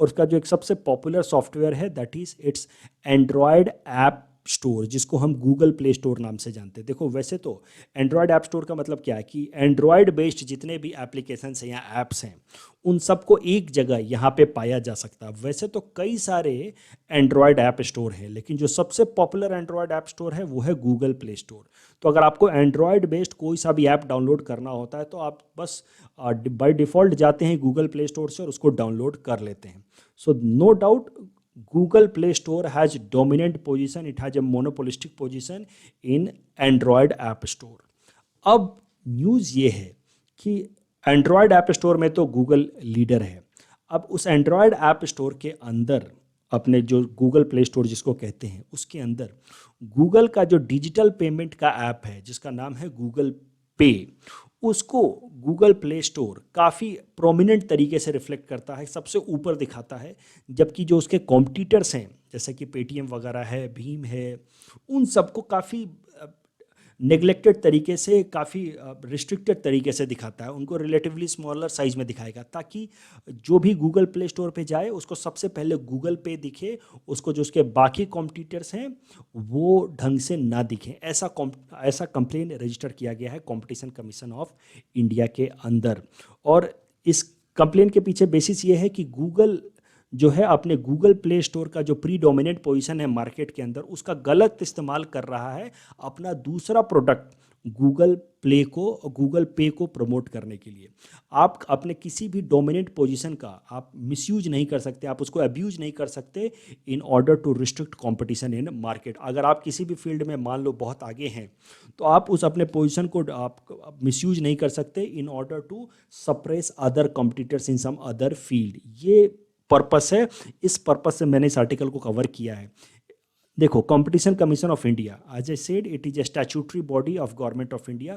और उसका जो एक सबसे पॉपुलर सॉफ्टवेयर है that is it's Android app store, जिसको हम गूगल प्ले स्टोर नाम से जानते हैं। देखो वैसे तो एंड्रॉयड ऐप स्टोर का मतलब क्या है कि एंड्रॉयड बेस्ड जितने भी एप्लीकेशंस हैं या ऐप्स हैं उन सबको एक जगह यहाँ पे पाया जा सकता है। वैसे तो कई सारे एंड्रॉयड ऐप स्टोर हैं लेकिन जो सबसे पॉपुलर एंड्रॉयड ऐप स्टोर है वो है गूगल प्ले स्टोर। तो अगर आपको एंड्रॉयड बेस्ड कोई सा भी ऐप डाउनलोड करना होता है तो आप बस बाय डिफ़ॉल्ट जाते हैं गूगल प्ले स्टोर से और उसको डाउनलोड कर लेते हैं। So no doubt Google Play Store has dominant position, it has a monopolistic position in Android App Store. अब न्यूज़ ये है कि Android App Store में तो Google लीडर है। अब उस Android App Store के अंदर अपने जो Google Play Store जिसको कहते हैं उसके अंदर Google का जो डिजिटल पेमेंट का ऐप है जिसका नाम है Google पे, उसको गूगल प्ले स्टोर काफ़ी प्रोमिनेंट तरीके से रिफ्लेक्ट करता है, सबसे ऊपर दिखाता है। जबकि जो उसके कॉम्पिटिटर्स हैं जैसे कि पेटीएम वगैरह है, भीम है, उन सबको काफ़ी नेग्लेक्टेड तरीके से, काफ़ी रिस्ट्रिक्टेड तरीके से दिखाता है। उनको रिलेटिवली स्मॉलर साइज़ में दिखाएगा ताकि जो भी गूगल प्ले स्टोर पे जाए उसको सबसे पहले गूगल पे दिखे, उसको जो उसके बाकी कॉम्पिटिटर्स हैं वो ढंग से ना दिखें। ऐसा कंप्लेन रजिस्टर किया गया है कंपटीशन कमीशन ऑफ इंडिया के अंदर। और इस कंप्लेन के पीछे बेसिस ये है कि गूगल जो है अपने गूगल प्ले स्टोर का जो प्रीडोमिनेंट पोजीशन है मार्केट के अंदर उसका गलत इस्तेमाल कर रहा है अपना दूसरा प्रोडक्ट गूगल पे को प्रमोट करने के लिए। आप अपने किसी भी डोमिनेंट पोजीशन का आप मिसयूज नहीं कर सकते, आप उसको अब्यूज नहीं कर सकते in order to restrict competition in market. अगर आप किसी भी फील्ड में मान लो बहुत आगे हैं तो आप उस अपने पोजीशन को आप मिसयूज नहीं कर सकते in order to suppress other competitors in some other field. ये पर्पस है, इस पर्पस से मैंने इस आर्टिकल को कवर किया है। देखो competition commission of India, as I said, it is a statutory body of government of India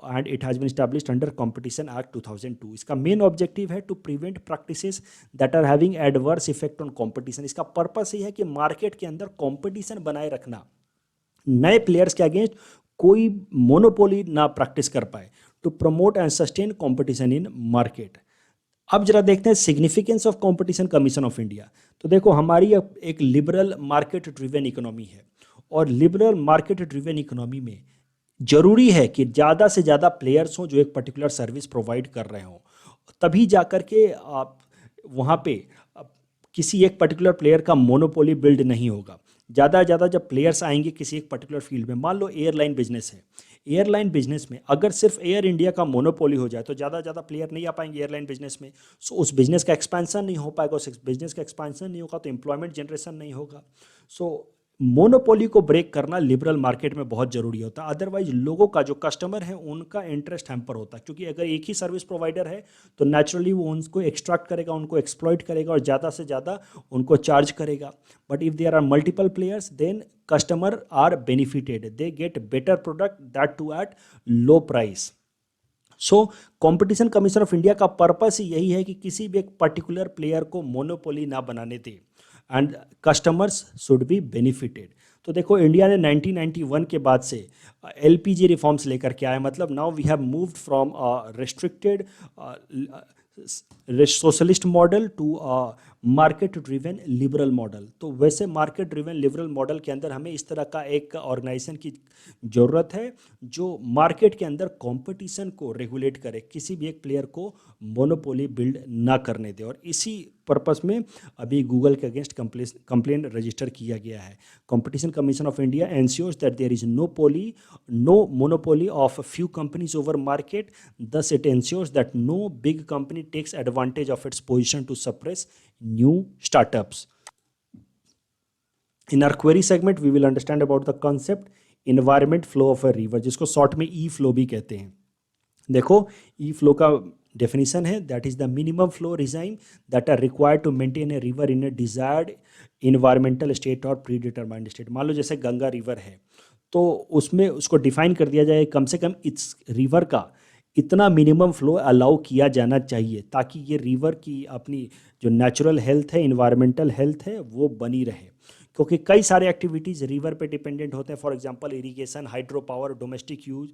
and it has been established under competition act 2002। इसका मेन ऑब्जेक्टिव है to prevent practices that are having adverse effect on competition. इसका purpose ये है कि market के अंदर competition बनाए रखना, नए प्लेयर्स के अगेंस्ट कोई मोनोपोली ना प्रैक्टिस कर पाए, to promote and sustain competition in market. अब जरा देखते हैं significance of competition commission of India. तो देखो हमारी एक लिबरल मार्केट ड्रिवन इकोनॉमी है और लिबरल मार्केट ड्रिवन इकोनॉमी में जरूरी है कि ज़्यादा से ज़्यादा प्लेयर्स हों जो एक पर्टिकुलर सर्विस प्रोवाइड कर रहे हों, तभी जा कर के आप वहाँ पे किसी एक पर्टिकुलर प्लेयर का मोनोपोली बिल्ड नहीं होगा। ज़्यादा से ज़्यादा जब प्लेयर्स आएंगे किसी एक पर्टिकुलर फील्ड में, मान लो एयरलाइन बिजनेस है, एयरलाइन बिजनेस में अगर सिर्फ एयर इंडिया का मोनोपोली हो जाए तो ज़्यादा से ज़्यादा प्लेयर नहीं आ पाएंगे एयरलाइन बिजनेस में। सो उस बिजनेस का एक्सपेंशन नहीं हो पाएगा, उस बिजनेस का एक्सपेंशन नहीं होगा तो एम्प्लॉयमेंट जनरेशन नहीं होगा। सो मोनोपोली को ब्रेक करना लिबरल मार्केट में बहुत जरूरी होता है, अदरवाइज लोगों का जो कस्टमर है उनका इंटरेस्ट हैम्पर होता है, क्योंकि अगर एक ही सर्विस प्रोवाइडर है तो नेचुरली वो उनको एक्सट्रैक्ट करेगा, उनको एक्सप्लॉइट करेगा और ज़्यादा से ज़्यादा उनको चार्ज करेगा। But if there are multiple players then customer are benefited, they get better product that too at low price. So competition commission of India का पर्पस ही यही है कि किसी भी एक पर्टिकुलर प्लेयर को मोनोपोली ना बनाने दे and customers should be benefited. तो देखो इंडिया ने 1991 के बाद से एलपीजी रिफॉर्म्स लेकर के आया, मतलब now we have moved from restricted socialist model to market driven liberal model. तो वैसे मार्केट ड्रिवन लिबरल मॉडल के अंदर हमें इस तरह का एक ऑर्गेनाइजेशन की ज़रूरत है जो मार्केट के अंदर कंपटीशन को रेगुलेट करे, किसी भी एक प्लेयर को मोनोपोली बिल्ड ना करने दे। और इसी पर्पस में अभी गूगल के अगेंस्ट कंप्लेन रजिस्टर किया गया है। Competition commission of India ensures that there is no monopoly of few companies over market, thus it ensures that no big company takes advantage of its position to suppress new startups. In our query segment we will understand about the concept environment flow of a river, जिसको short में E flow भी कहते हैं। देखो E flow का definition है that is the minimum flow regime that are required to maintain a river in a desired environmental state और predetermined state. मान लो जैसे गंगा रिवर है तो उसमें उसको डिफाइन कर दिया जाए कम से कम इस रिवर का इतना मिनिमम फ्लो अलाउ किया जाना चाहिए ताकि ये रिवर की अपनी जो नेचुरल हेल्थ है, इन्वायरमेंटल हेल्थ है, वो बनी रहे। क्योंकि कई सारे एक्टिविटीज़ रिवर पे डिपेंडेंट होते हैं, for example irrigation, hydro power, domestic use,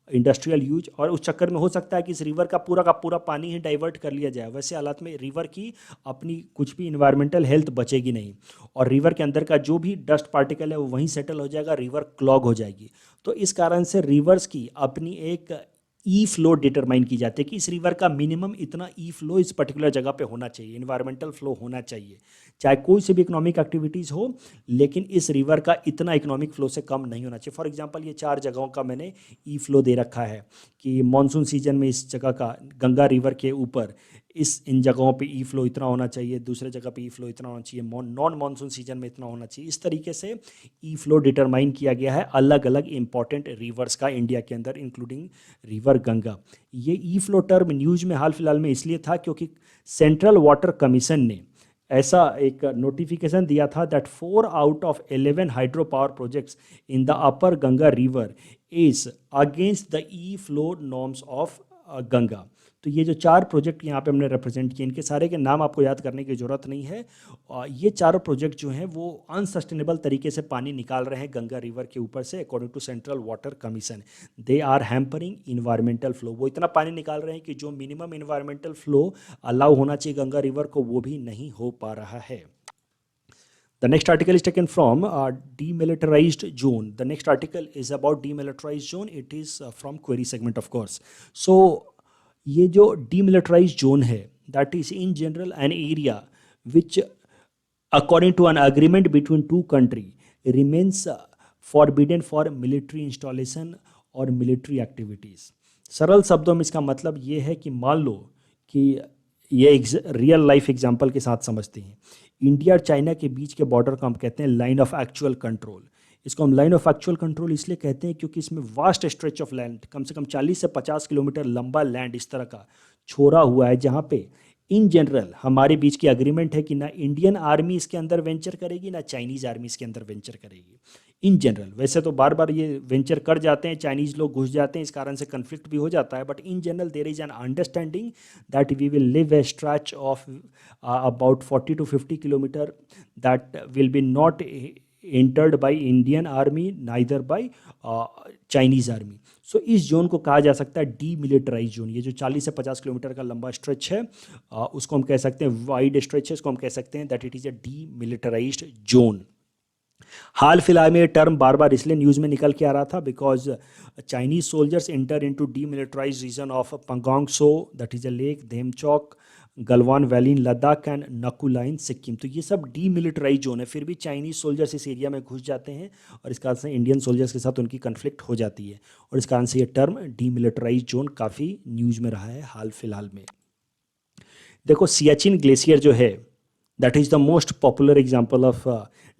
industrial use, और उस चक्कर में हो सकता है कि इस रिवर का पूरा पानी ही डाइवर्ट कर लिया जाए। वैसे हालात में रिवर की अपनी कुछ भी इन्वायरमेंटल हेल्थ बचेगी नहीं और रिवर के अंदर का जो भी डस्ट पार्टिकल है वो वहीं सेटल हो जाएगा, रिवर क्लॉग हो जाएगी। तो इस कारण से रिवर्स की अपनी एक ई फ्लो डिटरमाइन की जाती है कि इस रिवर का मिनिमम इतना ई फ्लो इस पर्टिकुलर जगह पे होना चाहिए, इन्वायरमेंटल फ्लो होना चाहिए, चाहे कोई सी भी इकोनॉमिक एक्टिविटीज़ हो, लेकिन इस रिवर का इतना इकोनॉमिक फ्लो से कम नहीं होना चाहिए। फॉर एग्जांपल ये 4 जगहों का मैंने ई फ्लो दे रखा है कि मानसून सीजन में इस जगह का गंगा रिवर के ऊपर इन जगहों पे ई फ्लो इतना होना चाहिए, दूसरे जगह पे ई फ्लो इतना होना चाहिए, नॉन मानसून सीजन में इतना होना चाहिए। इस तरीके से ई फ्लो डिटरमाइन किया गया है अलग अलग इंपॉर्टेंट रिवर्स का इंडिया के अंदर, इंक्लूडिंग रिवर गंगा। ये ई फ्लो टर्म न्यूज में हाल फिलहाल में इसलिए था क्योंकि सेंट्रल वाटर कमीशन ने ऐसा एक नोटिफिकेशन दिया था that 4 out of 11 hydro power projects in the upper Ganga river is against the E flow norms of Ganga. तो ये जो 4 प्रोजेक्ट यहाँ पे हमने रिप्रेजेंट किए, इनके सारे के नाम आपको याद करने की ज़रूरत नहीं है। ये चारों प्रोजेक्ट जो हैं वो अनसस्टेनेबल तरीके से पानी निकाल रहे हैं गंगा रिवर के ऊपर से, according to central water commission. They are hampering environmental flow, वो इतना पानी निकाल रहे हैं कि जो मिनिमम इन्वायरमेंटल फ्लो अलाउ होना चाहिए गंगा रिवर को वो भी नहीं हो पा रहा है। The next article is taken from demilitarized zone. The next article is about demilitarized zone. It is from query segment, of course. So ये जो demilitarized zone है, that is in general an area which, according to an agreement between two countries, remains forbidden for military installation और military activities. सरल शब्दों में इसका मतलब ये है कि मान लो कि ये रियल लाइफ एग्जांपल के साथ समझते हैं। इंडिया और चाइना के बीच के बॉर्डर को हम कहते हैं लाइन ऑफ एक्चुअल कंट्रोल। इसको हम लाइन ऑफ एक्चुअल कंट्रोल इसलिए कहते हैं क्योंकि इसमें वास्ट स्ट्रेच ऑफ लैंड, कम से कम 40 से 50 किलोमीटर लंबा लैंड इस तरह का छोड़ा हुआ है, जहाँ पे इन जनरल हमारे बीच की अग्रीमेंट है कि ना इंडियन आर्मी इसके अंदर वेंचर करेगी ना चाइनीज़ आर्मी इसके अंदर वेंचर करेगी। इन जनरल वैसे तो बार बार ये वेंचर कर जाते हैं, चाइनीज़ लोग घुस जाते हैं, इस कारण से कन्फ्लिक्ट भी हो जाता है, but in general there is an understanding that we will leave a stretch of about 40 to 50 kilometre that will be not entered by Indian army neither by Chinese army. So इस zone को कहा जा सकता है demilitarise zone. ये जो 40 से 50 kilometre का लंबा स्ट्रेच है उसको हम कह सकते हैं वाइड स्ट्रेच है, इसको हम कह सकते हैं that it is a demilitarised zone. हाल फिलहाल में ये टर्म बार बार इसलिए न्यूज़ में निकल के आ रहा था because Chinese soldiers enter into demilitarised region of Pangong so, that is a lake, Demchok, Galwan valley in Ladakh and Naku La in Sikkim. तो ये सब डीमिलिटराइज जोन है, फिर भी चाइनीज सोल्जर्स इस एरिया में घुस जाते हैं और इस कारण से इंडियन सोल्जर्स के साथ उनकी कन्फ्लिक्ट हो जाती है, और इस कारण से ये टर्म डीमिलिटराइज जोन काफ़ी न्यूज़ में रहा है हाल फिलहाल में। देखो सियाचिन ग्लेशियर जो है that is the most popular example of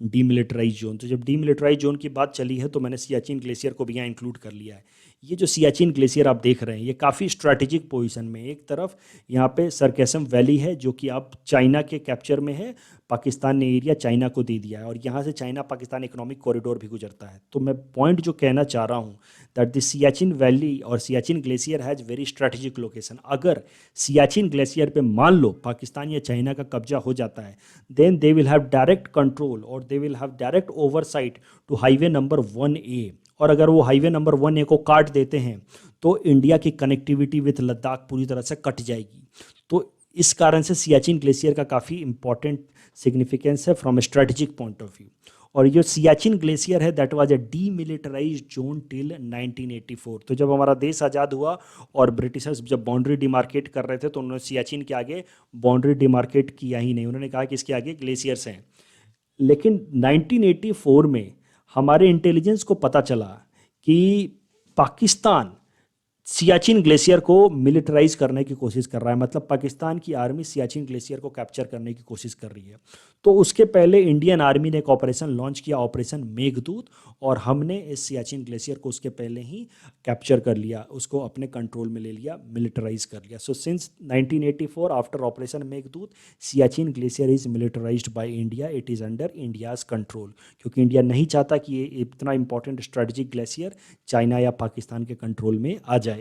demilitarise zone. तो जब डीमिलिटराइज जोन की बात चली है तो मैंने सियाचिन ग्लेशियर को भी यहाँ इंक्लूड कर लिया है। ये जो सियाचिन ग्लेशियर आप देख रहे हैं ये काफ़ी स्ट्रैटेजिक पोजीशन में है। एक तरफ यहाँ पे सरकेसम वैली है जो कि अब चाइना के कैप्चर में है, पाकिस्तान ने एरिया चाइना को दे दिया है और यहाँ से चाइना पाकिस्तान इकोनॉमिक कॉरिडोर भी गुजरता है। तो मैं पॉइंट जो कहना चाह रहा हूँ दैट द सियाचिन वैली और Siachen glacier has very strategic location. अगर सियाचिन ग्लेशियर पे मान लो पाकिस्तान या चाइना का कब्जा हो जाता है, then they will have direct control और they will have direct oversight to highway number 1A। और अगर वो हाईवे नंबर 1A को काट देते हैं तो इंडिया की कनेक्टिविटी विथ लद्दाख पूरी तरह से कट जाएगी। तो इस कारण से सियाचिन ग्लेशियर का काफ़ी इंपॉर्टेंट सिग्निफिकेंस है from strategic point of view. और ये सियाचिन ग्लेशियर है that was a demilitarised zone till 1984। तो जब हमारा देश आज़ाद हुआ और ब्रिटिशर्स जब बाउंड्री डिमार्केट कर रहे थे तो उन्होंने सियाचिन के आगे बाउंड्री डिमार्केट किया ही नहीं, उन्होंने कहा कि इसके आगे ग्लेशियर्स हैं। लेकिन 1984 में हमारे इंटेलिजेंस को पता चला कि पाकिस्तान सियाचिन ग्लेशियर को मिलिटराइज करने की कोशिश कर रहा है, मतलब पाकिस्तान की आर्मी सियाचिन ग्लेशियर को कैप्चर करने की कोशिश कर रही है। तो उसके पहले इंडियन आर्मी ने एक ऑपरेशन लॉन्च किया, ऑपरेशन मेघदूत, और हमने इस सियाचिन ग्लेशियर को उसके पहले ही कैप्चर कर लिया, उसको अपने कंट्रोल में ले लिया, मिलिटराइज कर लिया। So since 1984 after operation Meghdoot Siachen glacier is militarised by India, it is under India's control, क्योंकि इंडिया नहीं चाहता कि ये इतना इंपॉर्टेंट स्ट्रेटेजिक ग्लेशियर चाइना या पाकिस्तान के कंट्रोल में आ जाए।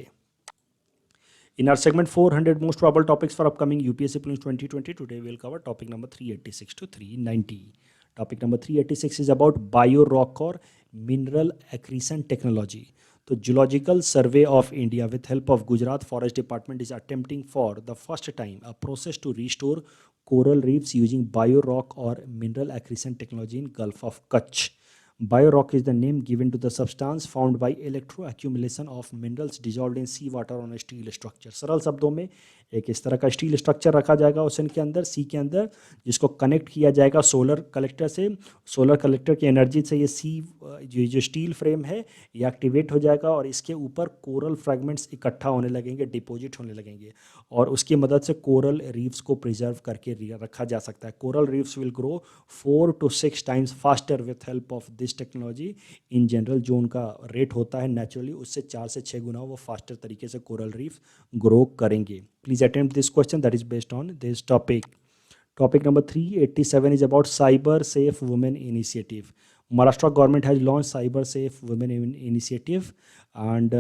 In our segment 400 most probable topics for upcoming UPSC Prelims 2020, today we will cover topic number 386 to 390. Topic number 386 is about bio-rock or mineral accretion technology. So Geological Survey of India with help of Gujarat Forest Department is attempting for the first time a process to restore coral reefs using bio-rock or mineral accretion technology in Gulf of Kutch. Bio-rock is the name given to the substance found by electroaccumulation of minerals dissolved in sea water on a steel structure. सरल शब्दों में एक इस तरह का steel structure रखा जाएगा ocean के अंदर, सी के अंदर, जिसको कनेक्ट किया जाएगा सोलर कलेक्टर से। सोलर कलेक्टर की एनर्जी से ये सी जो स्टील फ्रेम है ये एक्टिवेट हो जाएगा और इसके ऊपर कोरल फ्रैगमेंट्स इकट्ठा होने लगेंगे, डिपॉजिट होने लगेंगे, और उसकी मदद से कोरल रीफ्स को प्रिजर्व करके रखा जा सकता है। Coral reefs will grow 4 to 6 times faster with help of this technology. In general जो उनका रेट होता है नेचुरली उससे 4 से 6 गुना वो फास्टर तरीके से कोरल रीफ ग्रो करेंगे। Please attempt this question that is based on this topic. Topic number 387 is about Cyber Safe Women Initiative. Maharashtra government has launched Cyber Safe Women Initiative, and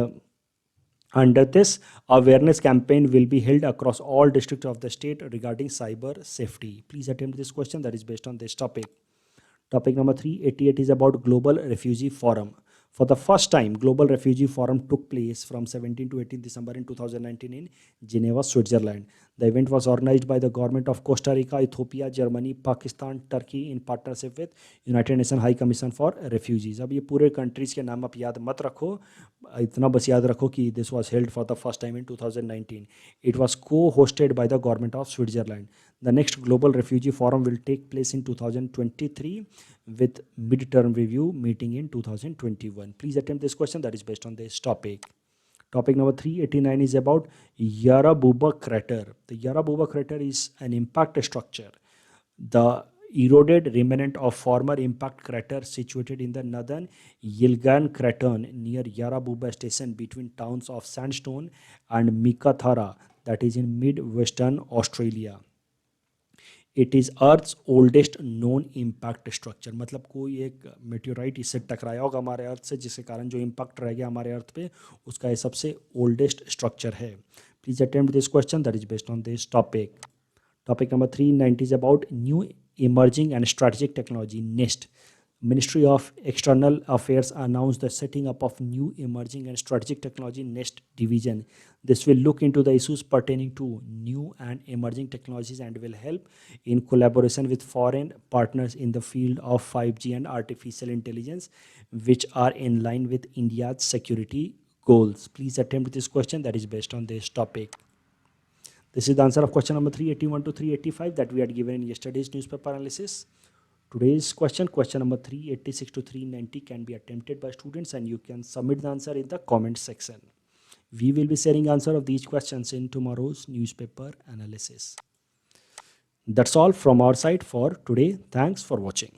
under this awareness campaign will be held across all districts of the state regarding cyber safety. Please attempt this question that is based on this topic. Topic number 388 is about Global Refugee Forum. For the first time, Global Refugee Forum took place from 17 to 18 December in 2019 in Geneva, Switzerland. The event was organized by the government of Costa Rica, Ethiopia, Germany, Pakistan, Turkey in partnership with United Nations High Commission for Refugees. अब ये पूरे countries के नाम आप याद मत रखो, इतना बस याद रखो कि this was held for the first time in 2019. It was co-hosted by the government of Switzerland. The next Global Refugee Forum will take place in 2023 with mid-term review meeting in 2021. Please attempt this question that is based on this topic. Topic number 389 is about Yarabuba crater. The Yarabuba crater is an impact structure, the eroded remnant of former impact crater situated in the northern Yilgarn Craton near Yarabuba station between towns of Sandstone and Mikathara, that is in mid-western Australia. It is earth's oldest known impact structure, मतलब कोई एक मेट्योराइट इससे टकराया होगा हमारे अर्थ से जिसके कारण जो इम्पैक्ट रह गया हमारे अर्थ पे, उसका ये सबसे ओल्डेस्ट स्ट्रक्चर है। Please attempt this question that is based on this topic. Topic number 390 is about new emerging and strategic technology nest. Ministry of External Affairs announced the setting up of new emerging and strategic technology NEST division. This will look into the issues pertaining to new and emerging technologies and will help in collaboration with foreign partners in the field of 5G and artificial intelligence, which are in line with India's security goals. Please attempt this question that is based on this topic. This is the answer of question number 381 to 385 that we had given in yesterday's newspaper analysis. Today's question number 386 to 390 can be attempted by students and you can submit the answer in the comment section. We will be sharing answer of these questions in tomorrow's newspaper analysis. That's all from our side for today. Thanks for watching.